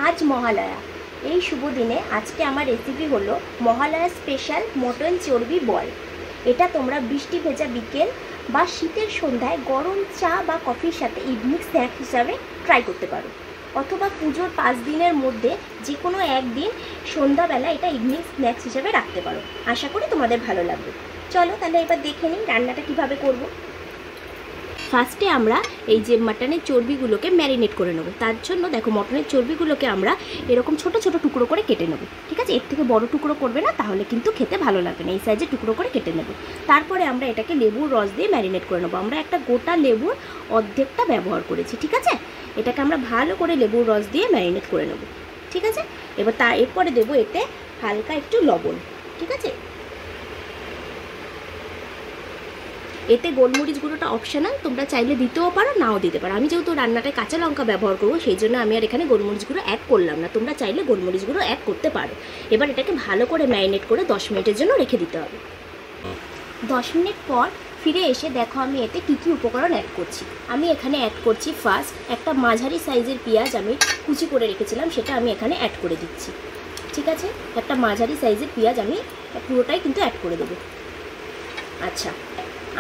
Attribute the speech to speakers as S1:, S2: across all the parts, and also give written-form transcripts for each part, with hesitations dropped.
S1: আজ মহালয়া, এই শুভ দিনে আজকে আমার রেসিপি হলো মহালয়া স্পেশাল মটন চর্বি বল। এটা তোমরা বৃষ্টি ভেজা বিকেল বা শীতের সন্ধ্যায় গরম চা বা কফির সাথে ইভিনিং স্ন্যাক্স হিসাবে ট্রাই করতে পারো, অথবা পুজোর 5 দিনের মধ্যে যে কোনো একদিন সন্ধ্যাবেলা এটা ইভিনিং স্ন্যাক্স হিসাবে রাখতে পারো। আশা করি তোমাদের ভালো লাগবে। চলো তাহলে এবার দেখে নিই রান্নাটা কীভাবে করব। ফার্স্টে আমরা এই যে মাটনের চর্বিগুলোকে ম্যারিনেট করে নেবো। তার জন্য দেখো মটনের চর্বিগুলোকে আমরা এরকম ছোট ছোট টুকরো করে কেটে নেবো, ঠিক আছে? এর থেকে বড় টুকরো করবে না, তাহলে কিন্তু খেতে ভালো লাগবে না। এই সাইজে টুকরো করে কেটে নেবো। তারপরে আমরা এটাকে লেবুর রস দিয়ে ম্যারিনেট করে নেবো। আমরা একটা গোটা লেবুর অর্ধেকটা ব্যবহার করেছি, ঠিক আছে? এটাকে আমরা ভালো করে লেবুর রস দিয়ে ম্যারিনেট করে নেবো, ঠিক আছে? এবার এরপরে দেবো এতে হালকা একটু লবণ, ঠিক আছে? এতে গোলমরিচ গুঁড়োটা অপশনাল, তোমরা চাইলে দিতেও পারো, নাও দিতে পারো। আমি যেহেতু রান্নাটায় কাঁচা লঙ্কা ব্যবহার করবো, সেই জন্য আমি আর এখানে গোলমরিচ গুঁড়ো অ্যাড করলাম না। তোমরা চাইলে গোলমরিচ গুঁড়ো অ্যাড করতে পারো। এবার এটাকে ভালো করে ম্যারিনেট করে 10 মিনিটের জন্য রেখে দিতে হবে। 10 মিনিট পর ফিরে এসে দেখো আমি এতে কী কী উপকরণ অ্যাড করছি। আমি এখানে অ্যাড করছি ফার্স্ট একটা মাঝারি সাইজের পেঁয়াজ আমি কুচি করে রেখেছিলাম, সেটা আমি এখানে অ্যাড করে দিচ্ছি, ঠিক আছে? একটা মাঝারি সাইজের পেঁয়াজ আমি পুরোটাই কিন্তু অ্যাড করে দেবো। আচ্ছা,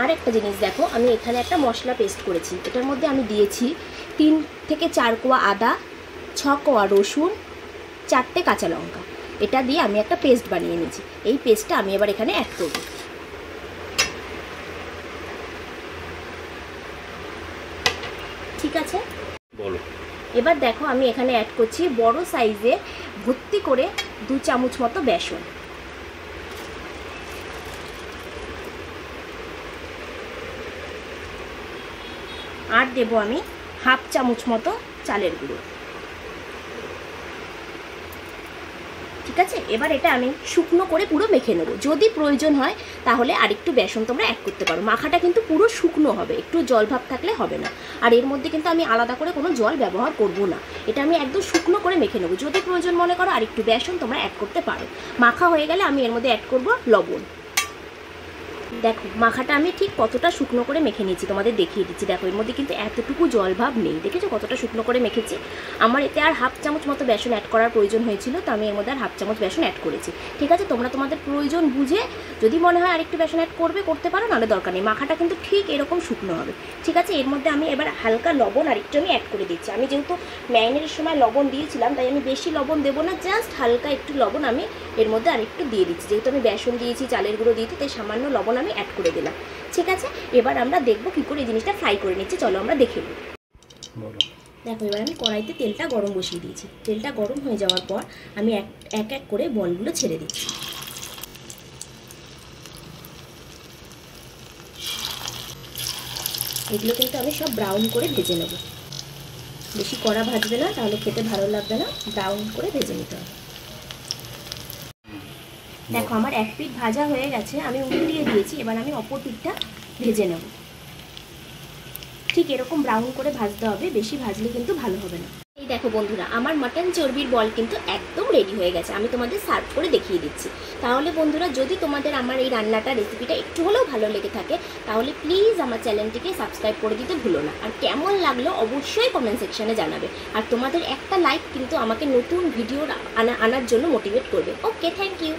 S1: আর একটা জিনিস দেখো, আমি এখানে একটা মশলা পেস্ট করেছি। এটার মধ্যে আমি দিয়েছি 3 থেকে 4 কোয়া আদা, 6 কোয়া রসুন, 4টে কাঁচা লঙ্কা। এটা দিয়ে আমি একটা পেস্ট বানিয়ে নিয়েছি। এই পেস্টটা আমি এবার এখানে অ্যাড করব। ঠিক আছে, বলো। এবার দেখো আমি এখানে অ্যাড করছি বড় সাইজে ভর্তি করে 2 চামচ মতো বেসন। আর দেবো আমি হাফ চামচ মতো চালের গুঁড়ো, ঠিক আছে? এবার এটা আমি শুকনো করে পুরো মেখে নেবো। যদি প্রয়োজন হয় তাহলে আরেকটু বেসন তোমরা অ্যাড করতে পারো। মাখাটা কিন্তু পুরো শুকনো হবে, একটু জল ভাব থাকলে হবে না। আর এর মধ্যে কিন্তু আমি আলাদা করে কোনো জল ব্যবহার করব না। এটা আমি একদম শুকনো করে মেখে নেবো। যদি প্রয়োজন মনে করো আরেকটু বেসন তোমরা অ্যাড করতে পারো। মাখা হয়ে গেলে আমি এর মধ্যে অ্যাড করব লবণ। দেখো মাখাটা আমি ঠিক কতটা শুকনো করে মেখে নিয়েছি, তোমাদের দেখিয়ে দিচ্ছি। দেখো এর মধ্যে কিন্তু এতটুকু জল ভাব নেই, দেখেছো কতটা শুকনো করে মেখেছি। আমার এতে আর হাফ চামচ মতো বেসন অ্যাড করার প্রয়োজন হয়েছিল, তো আমি এর মধ্যে আর হাফ চামচ বেসন অ্যাড করেছি, ঠিক আছে? তোমরা তোমাদের প্রয়োজন বুঝে যদি মনে হয় আরেকটু বেসন অ্যাড করতে পারো, নাহলে দরকার নেই। মাখাটা কিন্তু ঠিক এরকম শুকনো হবে, ঠিক আছে? এর মধ্যে আমি এবার হালকা লবণ আরেকটু আমি অ্যাড করে দিচ্ছি। আমি যেহেতু ম্যারিনেটের সময় লবণ দিয়েছিলাম, তাই আমি বেশি লবণ দেবো না, জাস্ট হালকা একটু লবণ আমি এর মধ্যে আরেকটু দিয়ে দিচ্ছি। যেহেতু আমি বেসন দিয়েছি, চালের গুঁড়ো দিয়েছি, তাই সামান্য লবণ আমি অ্যাড করে দিলাম, ঠিক আছে? এবার আমরা দেখবো কি করে এই জিনিসটা ফ্রাই করে নিচ্ছি। চলো আমরা দেখে নিই। দেখো এবার আমি কড়াইতে তেলটা গরম বসিয়ে দিয়েছি। তেলটা গরম হয়ে যাওয়ার পর আমি এক এক করে বলগুলো ছেড়ে দিচ্ছি। এগুলো কিন্তু আমি সব ব্রাউন করে ভেজে নেব। বেশি কড়া ভাজবে না, তাহলে খেতে ভালো লাগবে না। ব্রাউন করে ভেজে নিতে হবে। দেখো আমার এক পিঠ ভাজা হয়ে গেছে, আমি উল্টিয়ে দিয়েছি। এবার আমি অপর পিঠটা ভেজে নেব। ঠিক এরকম ব্রাউন করে ভাজতে হবে, বেশি ভাজলে কিন্তু ভালো হবে না। এই দেখো বন্ধুরা, আমার মাটন চর্বির বল কিন্তু একদম রেডি হয়ে গেছে। আমি তোমাদের সার্ভ করে দেখিয়ে দিচ্ছি। তাহলে বন্ধুরা, যদি তোমাদের আমার এই রান্নাটা রেসিপিটা একটু হলেও ভালো লেগে থাকে, তাহলে প্লিজ আমার চ্যানেলটিকে সাবস্ক্রাইব করে দিতে ভুলো না। আর কেমন লাগলো অবশ্যই কমেন্ট সেকশনে জানাবে। আর তোমাদের একটা লাইক কিন্তু আমাকে নতুন ভিডিও আনার জন্য মোটিভেট করবে। ওকে, থ্যাংক ইউ।